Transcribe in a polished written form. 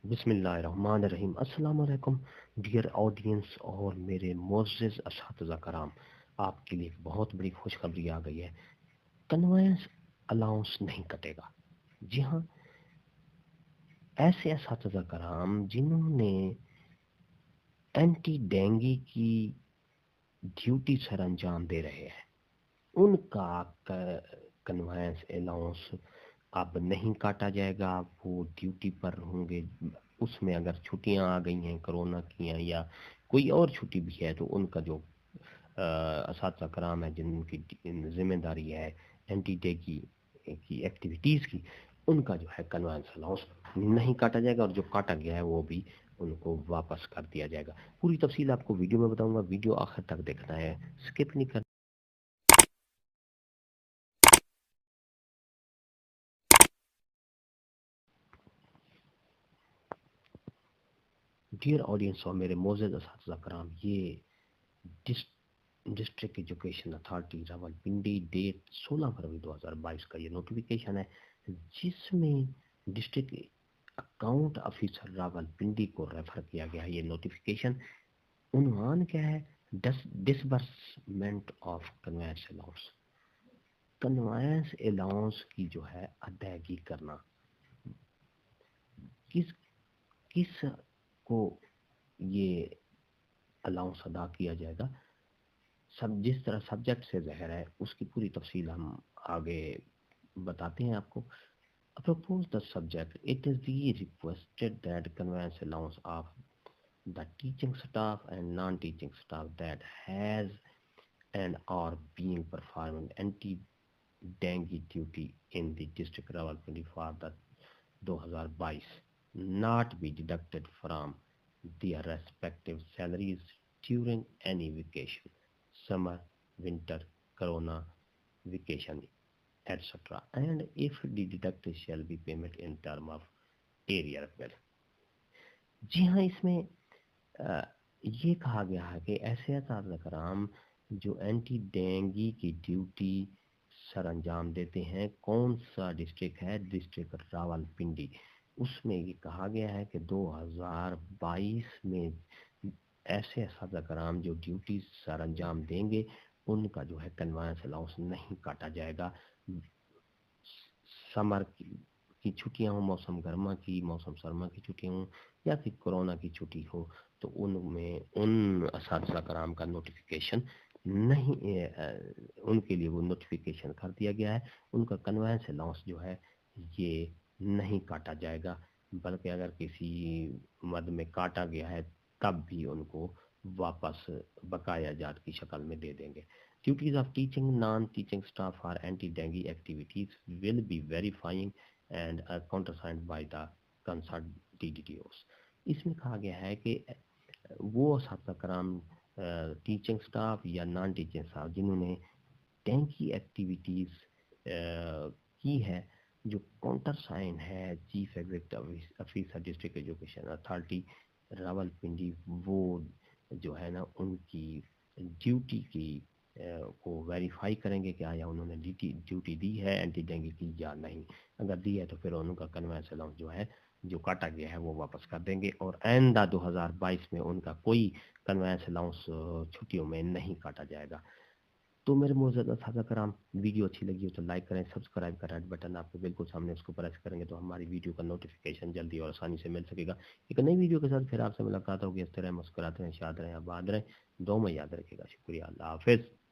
बिस्मिल्लाहिर्रहमानिर्रहीम। अस्सलाम वालेकुम डियर ऑडियंस और मेरे मोअज़्ज़िज़ असातिज़ा कराम, आपके लिए बहुत बड़ी खुशखबरी आ गई है। कन्वेंस अलाउंस नहीं कटेगा। जी हाँ, ऐसे असातिज़ा कराम जिन्होंने एंटी डेंगू की ड्यूटी सर अंजाम दे रहे हैं, उनका कन्वेंस अलाउंस अब नहीं काटा जाएगा। वो ड्यूटी पर होंगे, उसमें अगर छुट्टियां आ गई हैं कोरोना की हैं या कोई और छुट्टी भी है, तो उनका जो असातिज़ा कराम है जिनकी जिम्मेदारी है एंटी डे की एक्टिविटीज़ की, उनका जो है कन्वेंस अलाउंस नहीं काटा जाएगा, और जो काटा गया है वो भी उनको वापस कर दिया जाएगा। पूरी तफसील आपको वीडियो में बताऊंगा, वीडियो आखिर तक देखना है, स्किप नहीं करना। डियर ऑडियंस और मेरे मोअज़्ज़िज़ असातिज़ा कराम, ये district education authority Rawalpindi date 16 फरवरी 2022 का ये नोटिफिकेशन है, जिसमें डिस्ट्रिक्ट अकाउंट ऑफिसर रावलपिंडी को रेफर किया गया है। ये नोटिफिकेशन उन्वान क्या है? Disbursement of convince allowance. Convince allowance की जो है अदायगी करना, किस किस को ये अलाउंस अदा किया जाएगा, सब जिस तरह सब्जेक्ट से ज़ाहिर है उसकी पूरी तफसील हम आगे बताते हैं आपको। Propose the subject. It is be requested that conveyance allowance of the teaching staff and non-teaching staff that has and are being performing anti-dengue duty in the district Rawalpindi for the 2022 not be deducted from their respective salaries during any vacation, summer, winter, corona vacation, etc. And if the deducted shall be payment in term of area bill. जी हाँ, इसमें ये कहा गया है कि ऐसे असातिज़ा कराम जो एंटी डेंगू की ड्यूटी सर अंजाम देते हैं, कौन सा डिस्ट्रिक्ट है? डिस्ट्रिक्ट रावलपिंडी। उसमें ये कहा गया है कि 2022 में ऐसे असातिज़ा कराम जो ड्यूटी सर अंजाम देंगे, उनका जो है कन्वेंस अलाउंस नहीं काटा जाएगा। समर की छुट्टियां हो, मौसम गर्मा की, मौसम सरमा की छुट्टियां हो, या फिर कोरोना की छुट्टी हो, तो उनमें उन असातिज़ा कराम का नोटिफिकेशन नहीं, उनके लिए वो नोटिफिकेशन कर दिया गया है। उनका कन्वेंस अलाउंस जो है ये नहीं काटा जाएगा, बल्कि अगर किसी मद में काटा गया है तब भी उनको वापस बकाया जात की शक्ल में दे देंगे। Duties of teaching non-teaching staff for anti-dengue activities will be verifying and countersigned by the concerned DDTOs. इसमें कहा गया है कि वो असातिज़ा कराम टीचिंग स्टाफ या नॉन टीचिंग स्टाफ जिन्होंने डेंगू एक्टिविटीज़ की है, जो काउंटर साइन है chief executive officer district education authority Rawalpindi, वो जो है ना उनकी ड्यूटी की को वेरीफाई करेंगे कि आया उन्होंने ड्यूटी दी है एंटी डेंगू की या नहीं। अगर दी है तो फिर उनका कन्वेंस अलाउंस जो है जो काटा गया है वो वापस कर देंगे, और आइंदा 2022 में उनका कोई कन्वेंस अलाउंस छुट्टियों में नहीं काटा जाएगा। तो मेरे मोअज़्ज़िज़ असातिज़ा कराम, वीडियो अच्छी लगी हो तो लाइक करें, सब्सक्राइब का रेड बटन आपको बिल्कुल सामने, उसको प्रेस करेंगे तो हमारी वीडियो का नोटिफिकेशन जल्दी और आसानी से मिल सकेगा। एक नई वीडियो के साथ फिर आपसे मुलाकात होगी। इस तरह मुस्कुराते रहें, शाद रहें, आबाद रहें, दो में याद रखिएगा। शुक्रिया, अल्लाह हाफिज़।